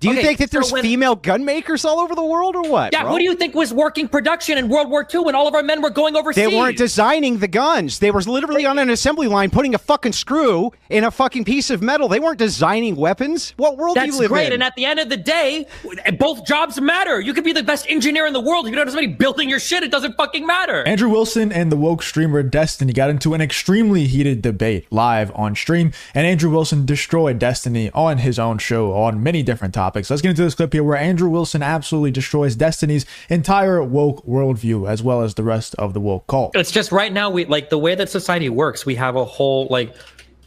Do you think that there's female gun makers all over the world or what? Yeah, bro? who do you think was working production in World War II when all of our men were going overseas? They weren't designing the guns. They were literally on an assembly line putting a fucking screw in a fucking piece of metal. They weren't designing weapons. What world do you live in? That's great. And at the end of the day, both jobs matter. You could be the best engineer in the world. If you don't have somebody building your shit, it doesn't fucking matter. Andrew Wilson and the woke streamer Destiny got into an extremely heated debate live on stream, and Andrew Wilson destroyed Destiny on his own show on many different topics. Let's get into this clip here where Andrew Wilson absolutely destroys Destiny's entire woke worldview as well as the rest of the woke cult. It's just right now, we like the way that society works. We have a whole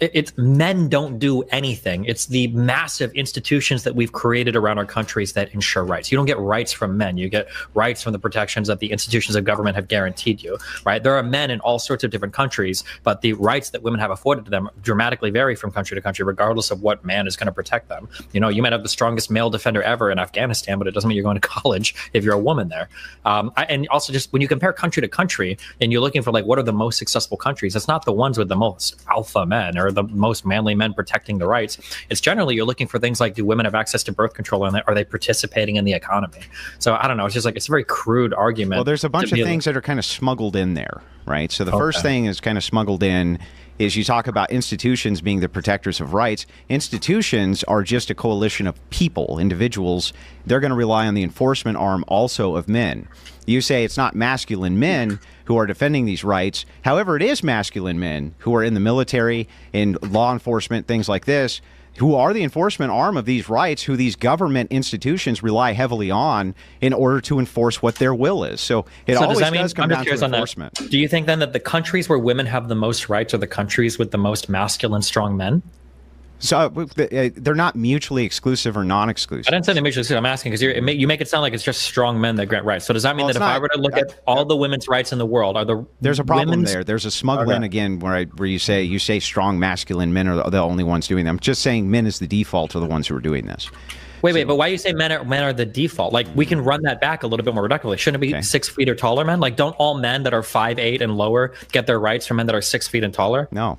it's men don't do anything. It's the massive institutions that we've created around our countries that ensure rights. You don't get rights from men. You get rights from the protections that the institutions of government have guaranteed you, right? There are men in all sorts of different countries, but the rights that women have afforded to them dramatically vary from country to country, regardless of what man is going to protect them. You know, you might have the strongest male defender ever in Afghanistan, but it doesn't mean you're going to college if you're a woman there. And also just when you compare country to country and you're looking for like, what are the most successful countries? It's not the ones with the most alpha men or the most manly men protecting the rights. It's generally you're looking for things like, do women have access to birth control, and are they participating in the economy? So I don't know. It's just like it's a very crude argument. Well, there's a bunch of things that are kind of smuggled in there, right? So the first thing is kind of smuggled in is you talk about institutions being the protectors of rights. Institutions are just a coalition of people, individuals. They're going to rely on the enforcement arm also of men. You say it's not masculine men who are defending these rights. However, it is masculine men who are in the military, in law enforcement, things like this, who are the enforcement arm of these rights, who these government institutions rely heavily on in order to enforce what their will is. So it always does come down to enforcement. Do you think then that the countries where women have the most rights are the countries with the most masculine, strong men? So they're not mutually exclusive or non-exclusive. I didn't say they're mutually exclusive. I'm asking because you make it sound like it's just strong men that grant rights. So does that mean that if I were to look at all the women's rights in the world, there's a problem there? There's a smuggling again where you say strong masculine men are the only ones doing them. I'm just saying men is the default are the ones who are doing this. Wait, but why do you say men are the default? Like, we can run that back a little bit more reductively. Shouldn't it be 6 feet or taller men? Like, don't all men that are 5'8" and lower get their rights from men that are 6 feet and taller? No.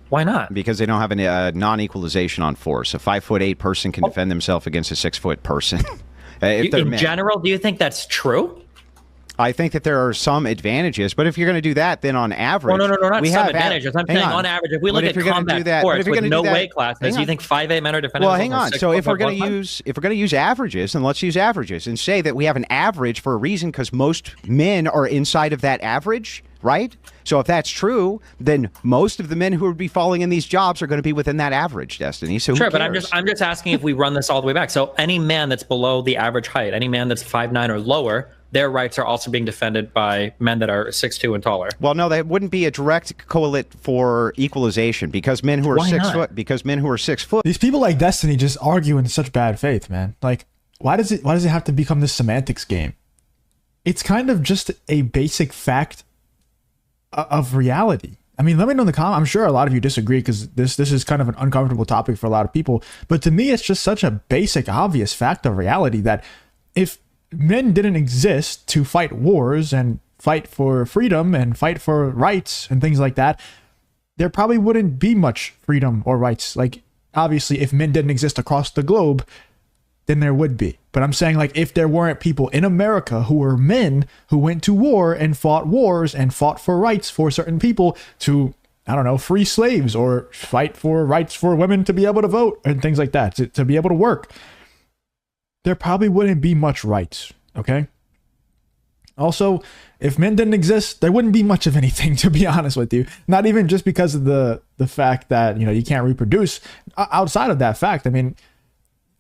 Why not? Because they don't have a non-equalization on force. A 5'8" person can defend themselves against a 6 foot person. In general, do you think that's true? I think that there are some advantages, but if you're going to do that, then on average, no, not some advantages. I'm saying on average, if we look at combat sports with no weight classes, you think 5'8" men are defending? Well, hang on. So if we're going to use averages, then let's use averages and say that we have an average for a reason because most men are inside of that average, right? So if that's true, then most of the men who would be falling in these jobs are going to be within that average, Destiny. So sure, but I'm just asking if we run this all the way back. So any man that's below the average height, any man that's 5'9" or lower, their rights are also being defended by men that are 6'2" and taller. Well, no, that wouldn't be a direct correlate for equalization because men who are 6 foot. Because men who are 6 foot. These people like Destiny just argue in such bad faith, man. Like, why does it have to become this semantics game? It's kind of just a basic fact of reality. I mean, let me know in the comments. I'm sure a lot of you disagree because this is kind of an uncomfortable topic for a lot of people. But to me, it's just such a basic, obvious fact of reality that if men didn't exist to fight wars and fight for freedom and fight for rights and things like that, there probably wouldn't be much freedom or rights. Like, obviously, if men didn't exist across the globe, then there would be. But I'm saying, like, if there weren't people in America who were men who went to war and fought wars and fought for rights for certain people to, I don't know, free slaves or fight for rights for women to be able to vote and things like that, to be able to work, there probably wouldn't be much rights, okay? Also, if men didn't exist, there wouldn't be much of anything, to be honest with you. Not even just because of the fact that, you know, you can't reproduce. Outside of that fact, I mean,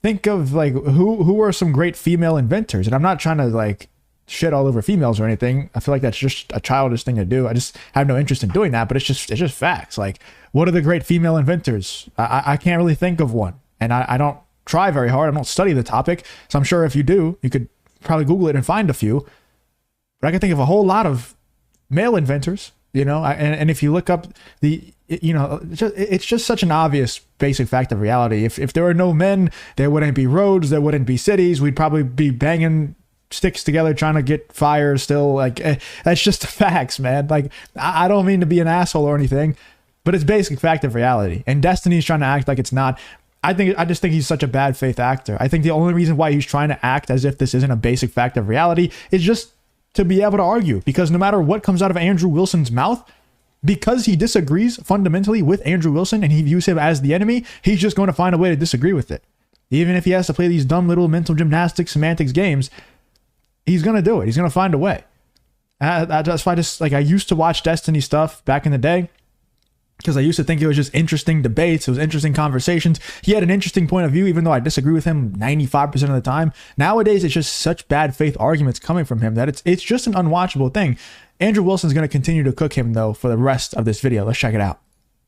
think of, like, who are some great female inventors? And I'm not trying to, like, shit all over females or anything. I feel like that's just a childish thing to do. I just have no interest in doing that, but it's just facts. Like, what are the great female inventors? I can't really think of one. And I don't try very hard. I don't study the topic. So I'm sure if you do, you could probably Google it and find a few. But I can think of a whole lot of male inventors, you know, and if you look up it's just such an obvious basic fact of reality. If there were no men, there wouldn't be roads, there wouldn't be cities. We'd probably be banging sticks together trying to get fire still. Like, that's just the facts, man. Like, I don't mean to be an asshole or anything, but it's basic fact of reality. And Destiny's trying to act like it's not. I just think he's such a bad faith actor. I think the only reason why he's trying to act as if this isn't a basic fact of reality is just to be able to argue, because no matter what comes out of Andrew Wilson's mouth, because he disagrees fundamentally with Andrew Wilson and he views him as the enemy, he's just going to find a way to disagree with it. Even if he has to play these dumb little mental gymnastics, semantics games, he's going to do it. He's going to find a way. That's why I used to watch Destiny stuff back in the day, because I used to think it was just interesting debates. It was interesting conversations. He had an interesting point of view, even though I disagree with him 95% of the time. Nowadays, it's just such bad faith arguments coming from him that it's just an unwatchable thing. Andrew Wilson's going to continue to cook him, though, for the rest of this video. Let's check it out.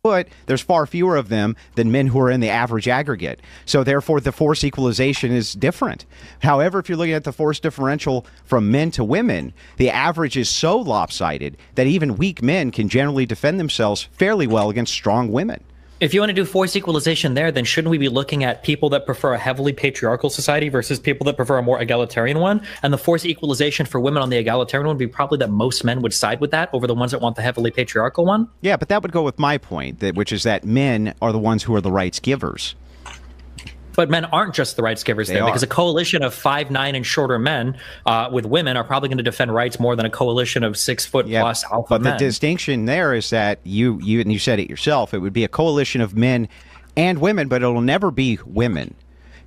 But there's far fewer of them than men who are in the average aggregate. So therefore, the force equalization is different. However, if you're looking at the force differential from men to women, the average is so lopsided that even weak men can generally defend themselves fairly well against strong women. If you want to do force equalization there, then shouldn't we be looking at people that prefer a heavily patriarchal society versus people that prefer a more egalitarian one? And the force equalization for women on the egalitarian one would be probably that most men would side with that over the ones that want the heavily patriarchal one? Yeah, but that would go with my point, which is that men are the ones who are the rights givers. But men aren't just the rights givers there, because a coalition of 5'9" and shorter men with women are probably going to defend rights more than a coalition of 6 foot plus alpha men. But the distinction there is that you said it yourself, it would be a coalition of men and women, but it'll never be women.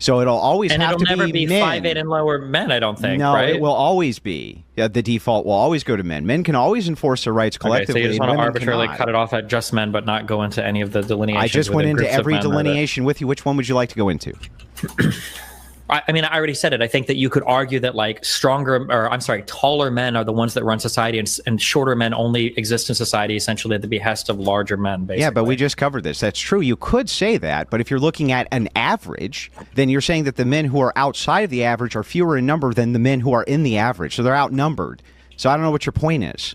So it'll always have to be men. And it'll never be 5'8" and lower men, I don't think, no, right? It will always be. The default will always go to men. Men can always enforce their rights collectively. Okay, so you just want to arbitrarily cut it off at just men, but not go into any of the delineations. I just went into every delineation with you. Which one would you like to go into? I mean, I already said it. I think that you could argue that taller men are the ones that run society, and shorter men only exist in society essentially at the behest of larger men, basically. Yeah, but we just covered this. That's true. You could say that, but if you're looking at an average, then you're saying that the men who are outside of the average are fewer in number than the men who are in the average. So they're outnumbered. So I don't know what your point is.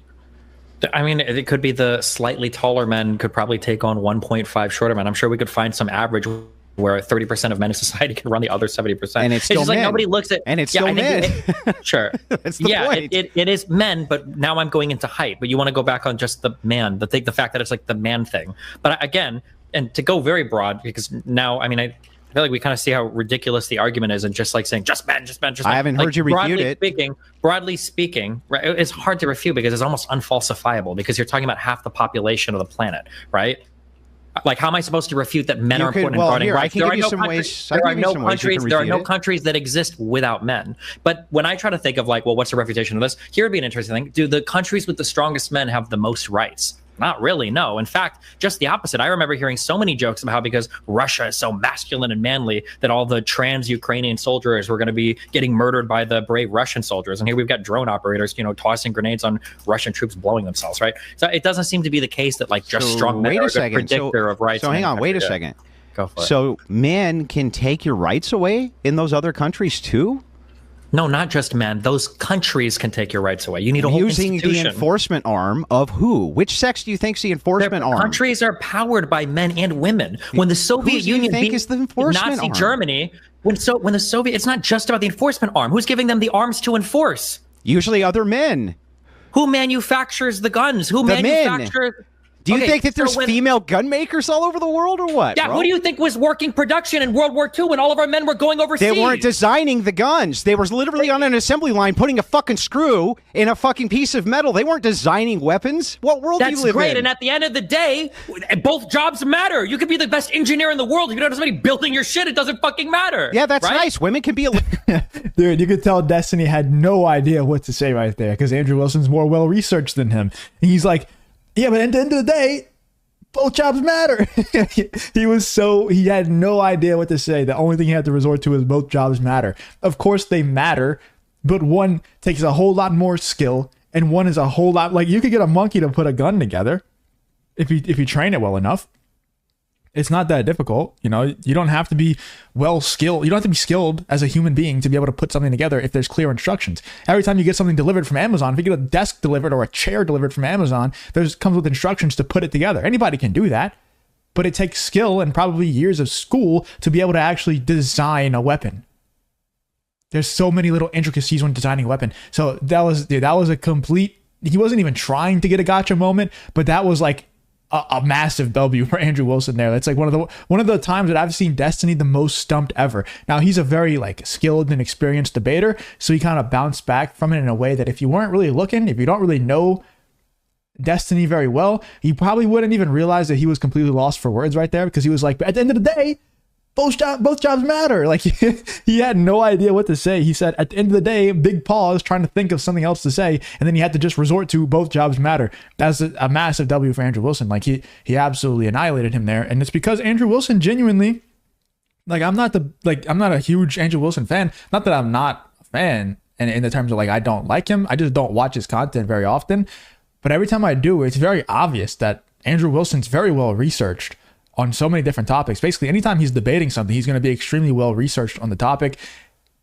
I mean, it could be the slightly taller men could probably take on 1.5 shorter men. I'm sure we could find some average where 30% of men in society can run the other 70%. And it's still men. Like nobody looks at... And it's still men. Sure. That's the point. It is men, but now I'm going into height. But you want to go back on just the man, the fact that it's like the man thing. But again, and to go very broad, because now, I mean, I feel like we kind of see how ridiculous the argument is, and just like saying, just men, just men, just men. I haven't heard you refute it. Broadly speaking, right, it's hard to refute because it's almost unfalsifiable, because you're talking about half the population of the planet, right? Like, how am I supposed to refute that men are important in guarding rights? There are no countries that exist without men. But when I try to think of like, well, what's the refutation of this? Here would be an interesting thing. Do the countries with the strongest men have the most rights? Not really, no. In fact, just the opposite. I remember hearing so many jokes about how because Russia is so masculine and manly that all the trans Ukrainian soldiers were going to be getting murdered by the brave Russian soldiers. And here we've got drone operators, tossing grenades on Russian troops blowing themselves, right? So it doesn't seem to be the case that like just strong men are a good predictor of rights. So hang on, wait a second. Go for it. So men can take your rights away in those other countries too? No, not just men. Those countries can take your rights away. You need a whole institution. Using the enforcement arm of who? Which sex do you think is the enforcement arm? Countries are powered by men and women. When the Soviet Union beat is the enforcement Nazi arm? Germany, when the Soviet, it's not just about the enforcement arm. Who's giving them the arms to enforce? Usually other men. Who manufactures the guns? Who manufactures? Do you think that there's female gun makers all over the world or what? Yeah, bro? Who do you think was working production in World War II when all of our men were going overseas? They weren't designing the guns. They were literally on an assembly line putting a fucking screw in a fucking piece of metal. They weren't designing weapons. What world do you live in? That's great, and at the end of the day, both jobs matter. You could be the best engineer in the world. If you don't have somebody building your shit, it doesn't fucking matter. Yeah, that's nice. Women can be Dude, you could tell Destiny had no idea what to say right there, because Andrew Wilson's more well-researched than him. And he's like, yeah, but at the end of the day, both jobs matter. He had no idea what to say. The only thing he had to resort to is both jobs matter. Of course they matter, but one takes a whole lot more skill, and one is a whole lot, like you could get a monkey to put a gun together if you train it well enough. It's not that difficult. You don't have to be skilled. You don't have to be skilled as a human being to be able to put something together if there's clear instructions. Every time you get something delivered from Amazon, if you get a desk delivered or a chair delivered from Amazon, comes with instructions to put it together. Anybody can do that, but it takes skill and probably years of school to be able to actually design a weapon. There's so many little intricacies when designing a weapon. So that was a complete, he wasn't even trying to get a gotcha moment, but that was like a massive W for Andrew Wilson there. That's like one of the times that I've seen Destiny the most stumped ever. Now he's a very like skilled and experienced debater, so he kind of bounced back from it in a way that if you weren't really looking, if you don't really know Destiny very well, you probably wouldn't even realize that he was completely lost for words right there, because he was like, at the end of the day, both jobs matter. Like he had no idea what to say. He said, at the end of the day, big pause, trying to think of something else to say, and then he had to just resort to both jobs matter. That's a massive W for Andrew Wilson. Like he absolutely annihilated him there, and it's because Andrew Wilson genuinely, like I'm not a huge Andrew Wilson fan. Not that I'm not a fan, and in the terms of like I don't like him, I just don't watch his content very often. But every time I do, it's very obvious that Andrew Wilson's very well researched on so many different topics. Basically, anytime he's debating something, he's going to be extremely well researched on the topic.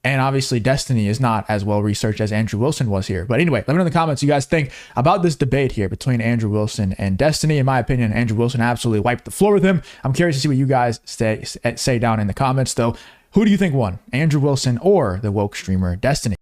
And obviously, Destiny is not as well researched as Andrew Wilson was here. But anyway, let me know in the comments what you guys think about this debate here between Andrew Wilson and Destiny. In my opinion, Andrew Wilson absolutely wiped the floor with him. I'm curious to see what you guys say down in the comments, though. Who do you think won, Andrew Wilson or the woke streamer Destiny?